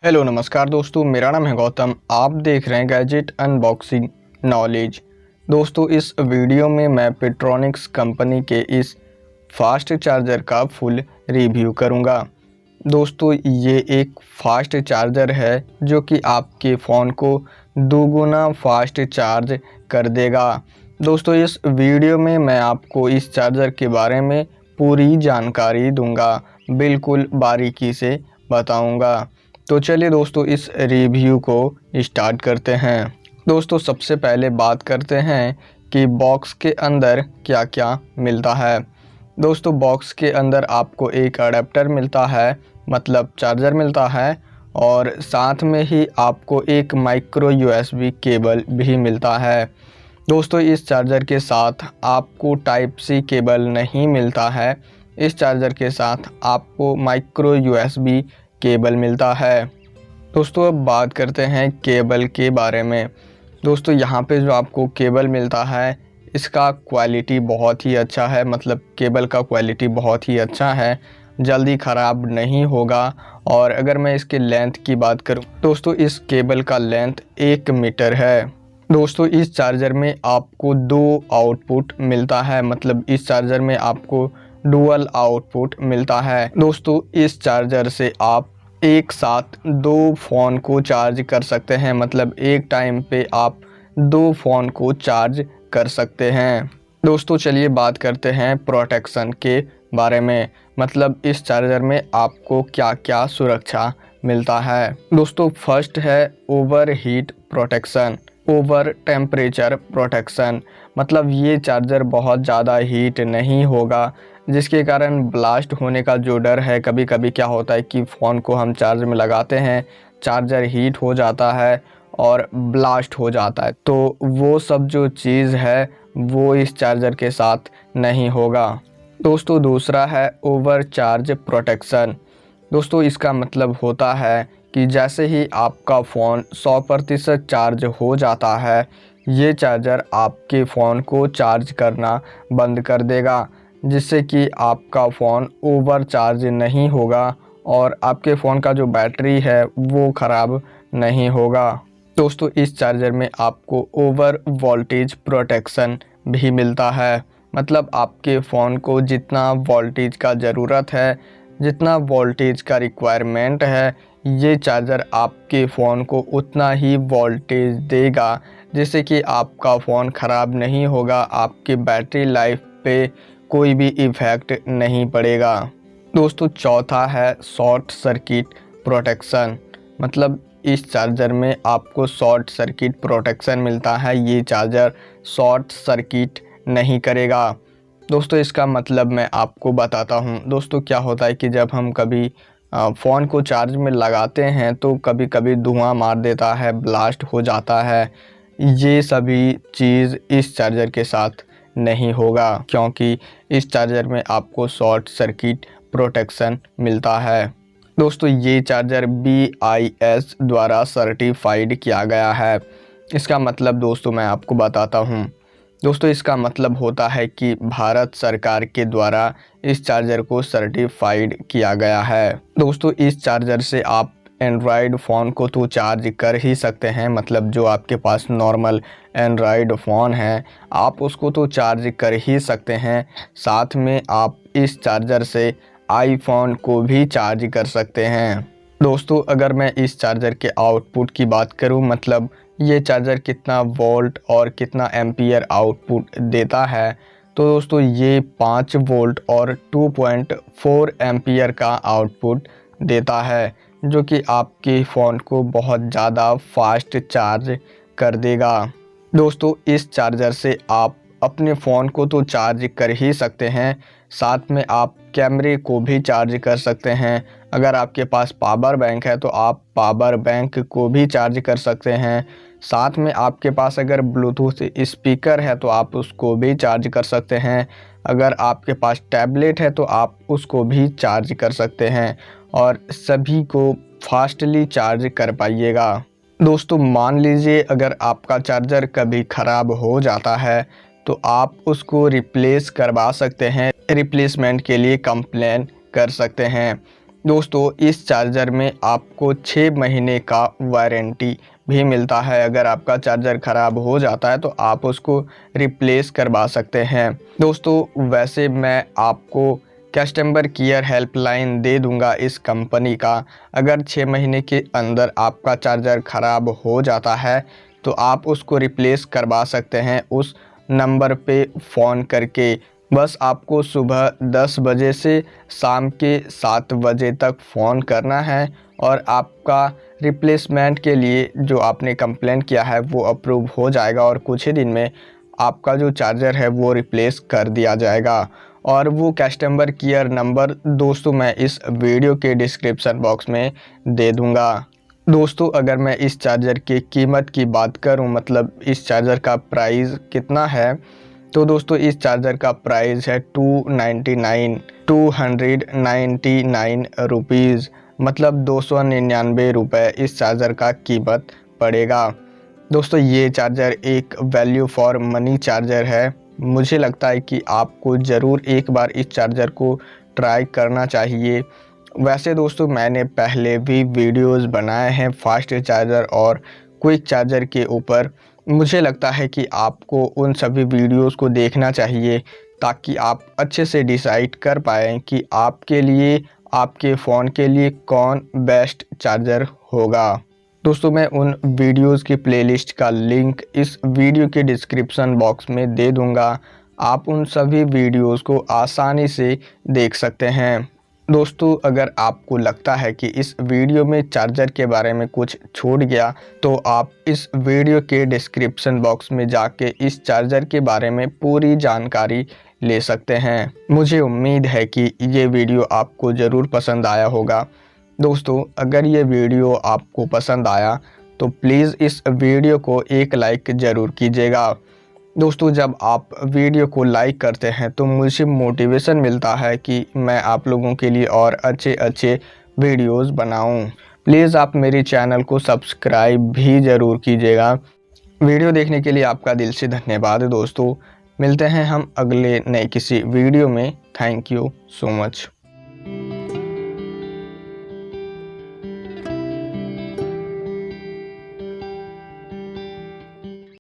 Hello नमस्कार दोस्तों, मेरा नाम है गौतम। आप देख रहे हैं गैजेट अनबॉक्सिंग नॉलेज। दोस्तों, इस वीडियो में मैं पेट्रोनिक्स कंपनी के इस फास्ट चार्जर का फुल रिव्यू करूंगा। दोस्तों, ये एक फास्ट चार्जर है जो कि आपके फ़ोन को दोगुना फास्ट चार्ज कर देगा। दोस्तों, इस वीडियो में मैं आपको इस चार्जर के बारे में पूरी जानकारी दूंगा, बिल्कुल बारीकी से बताऊंगा। तो चलिए दोस्तों, इस रिव्यू को स्टार्ट करते हैं। दोस्तों, सबसे पहले बात करते हैं कि बॉक्स के अंदर क्या क्या मिलता है। दोस्तों, बॉक्स के अंदर आपको एक अडेप्टर मिलता है, मतलब चार्जर मिलता है, और साथ में ही आपको एक माइक्रो यूएसबी केबल भी मिलता है। दोस्तों, इस चार्जर के साथ आपको टाइप सी केबल नहीं मिलता है। इस चार्जर के साथ आपको माइक्रो यूएसबी केबल मिलता है। दोस्तों, अब बात करते हैं केबल के बारे में। दोस्तों, यहाँ पे जो आपको केबल मिलता है, इसका क्वालिटी बहुत ही अच्छा है, मतलब केबल का क्वालिटी बहुत ही अच्छा है, जल्दी ख़राब नहीं होगा। और अगर मैं इसके लेंथ की बात करूँ दोस्तों, इस केबल का लेंथ 1 मीटर है। दोस्तों, इस चार्जर में आपको 2 आउटपुट मिलता है, मतलब इस चार्जर में आपको डुअल आउटपुट मिलता है। दोस्तों, इस चार्जर से आप एक साथ 2 फ़ोन को चार्ज कर सकते हैं, मतलब एक टाइम पे आप 2 फ़ोन को चार्ज कर सकते हैं। दोस्तों, चलिए बात करते हैं प्रोटेक्शन के बारे में, मतलब इस चार्जर में आपको क्या क्या सुरक्षा मिलता है। दोस्तों, फर्स्ट है overheat protection, over temperature protection, मतलब ये चार्जर बहुत ज़्यादा हीट नहीं होगा, जिसके कारण ब्लास्ट होने का जो डर है। कभी कभी क्या होता है कि फ़ोन को हम चार्ज में लगाते हैं, चार्जर हीट हो जाता है और ब्लास्ट हो जाता है, तो वो सब जो चीज़ है वो इस चार्जर के साथ नहीं होगा। दोस्तों, दूसरा है ओवर चार्ज प्रोटेक्शन। दोस्तों, इसका मतलब होता है कि जैसे ही आपका फ़ोन 100% चार्ज हो जाता है, ये चार्जर आपके फ़ोन को चार्ज करना बंद कर देगा, जिससे कि आपका फ़ोन ओवर चार्ज नहीं होगा और आपके फ़ोन का जो बैटरी है वो ख़राब नहीं होगा। दोस्तों, इस चार्जर में आपको ओवर वोल्टेज प्रोटेक्शन भी मिलता है, मतलब आपके फ़ोन को जितना वोल्टेज का ज़रूरत है, जितना वोल्टेज का रिक्वायरमेंट है, ये चार्जर आपके फ़ोन को उतना ही वोल्टेज देगा, जिससे कि आपका फ़ोन ख़राब नहीं होगा, आपकी बैटरी लाइफ पे कोई भी इफ़ेक्ट नहीं पड़ेगा। दोस्तों, चौथा है शॉर्ट सर्किट प्रोटेक्शन, मतलब इस चार्जर में आपको शॉर्ट सर्किट प्रोटेक्शन मिलता है, ये चार्जर शॉर्ट सर्किट नहीं करेगा। दोस्तों, इसका मतलब मैं आपको बताता हूँ। दोस्तों, क्या होता है कि जब हम कभी फ़ोन को चार्ज में लगाते हैं तो कभी कभी धुआं मार देता है, ब्लास्ट हो जाता है। ये सभी चीज़ इस चार्जर के साथ नहीं होगा, क्योंकि इस चार्जर में आपको शॉर्ट सर्किट प्रोटेक्शन मिलता है। दोस्तों, ये चार्जर BIS द्वारा सर्टिफाइड किया गया है। इसका मतलब दोस्तों मैं आपको बताता हूँ। दोस्तों, इसका मतलब होता है कि भारत सरकार के द्वारा इस चार्जर को सर्टिफाइड किया गया है। दोस्तों, इस चार्जर से आप एंड्रॉयड फ़ोन को तो चार्ज कर ही सकते हैं, मतलब जो आपके पास नॉर्मल एंड्रॉयड फ़ोन है आप उसको तो चार्ज कर ही सकते हैं। साथ में आप इस चार्जर से आईफोन को भी चार्ज कर सकते हैं। दोस्तों, अगर मैं इस चार्जर के आउटपुट की बात करूं, मतलब ये चार्जर कितना वोल्ट और कितना एम्पियर आउटपुट देता है, तो दोस्तों ये 5 वोल्ट और 2.4 एम्पियर का आउटपुट देता है, जो कि आपके फ़ोन को बहुत ज़्यादा फास्ट चार्ज कर देगा। दोस्तों, इस चार्जर से आप अपने फ़ोन को तो चार्ज कर ही सकते हैं, साथ में आप कैमरे को भी चार्ज कर सकते हैं। अगर आपके पास पावर बैंक है तो आप पावर बैंक को भी चार्ज कर सकते हैं। साथ में आपके पास अगर ब्लूटूथ स्पीकर है तो आप उसको भी चार्ज कर सकते हैं। अगर आपके पास टैबलेट है तो आप उसको भी चार्ज कर सकते हैं और सभी को फास्टली चार्ज कर पाइएगा। दोस्तों, मान लीजिए अगर आपका चार्जर कभी ख़राब हो जाता है तो आप उसको रिप्लेस करवा सकते हैं, रिप्लेसमेंट के लिए कंप्लेन कर सकते हैं। दोस्तों इस चार्जर में आपको 6 महीने का वारंटी भी मिलता है। अगर आपका चार्जर ख़राब हो जाता है तो आप उसको रिप्लेस करवा सकते हैं। दोस्तों वैसे मैं आपको कस्टमर केयर हेल्पलाइन दे दूंगा इस कंपनी का। अगर 6 महीने के अंदर आपका चार्जर ख़राब हो जाता है तो आप उसको रिप्लेस करवा सकते हैं उस नंबर पे फ़ोन करके। बस आपको सुबह 10 बजे से शाम के 7 बजे तक फ़ोन करना है और आपका रिप्लेसमेंट के लिए जो आपने कंप्लेंट किया है वो अप्रूव हो जाएगा और कुछ ही दिन में आपका जो चार्जर है वो रिप्लेस कर दिया जाएगा। और वो कस्टमर केयर नंबर दोस्तों मैं इस वीडियो के डिस्क्रिप्शन बॉक्स में दे दूंगा। दोस्तों अगर मैं इस चार्जर की कीमत की बात करूं, मतलब इस चार्जर का प्राइस कितना है, तो दोस्तों इस चार्जर का प्राइस है 299 रुपीज़, मतलब 299 रुपये इस चार्जर का कीमत पड़ेगा। दोस्तों ये चार्जर एक वैल्यू फॉर मनी चार्जर है। मुझे लगता है कि आपको ज़रूर एक बार इस चार्जर को ट्राई करना चाहिए। वैसे दोस्तों मैंने पहले भी वीडियोस बनाए हैं फास्ट चार्जर और क्विक चार्जर के ऊपर। मुझे लगता है कि आपको उन सभी वीडियोस को देखना चाहिए ताकि आप अच्छे से डिसाइड कर पाएँ कि आपके लिए, आपके फ़ोन के लिए कौन बेस्ट चार्जर होगा। दोस्तों मैं उन वीडियोस की प्लेलिस्ट का लिंक इस वीडियो के डिस्क्रिप्शन बॉक्स में दे दूंगा। आप उन सभी वीडियोस को आसानी से देख सकते हैं। दोस्तों अगर आपको लगता है कि इस वीडियो में चार्जर के बारे में कुछ छूट गया तो आप इस वीडियो के डिस्क्रिप्शन बॉक्स में जाके इस चार्जर के बारे में पूरी जानकारी ले सकते हैं। मुझे उम्मीद है कि ये वीडियो आपको ज़रूर पसंद आया होगा। दोस्तों अगर ये वीडियो आपको पसंद आया तो प्लीज़ इस वीडियो को एक लाइक ज़रूर कीजिएगा। दोस्तों जब आप वीडियो को लाइक करते हैं तो मुझे मोटिवेशन मिलता है कि मैं आप लोगों के लिए और अच्छे वीडियोस बनाऊं। प्लीज़ आप मेरे चैनल को सब्सक्राइब भी ज़रूर कीजिएगा। वीडियो देखने के लिए आपका दिल से धन्यवाद। दोस्तों मिलते हैं हम अगले नए किसी वीडियो में। Thank you so much.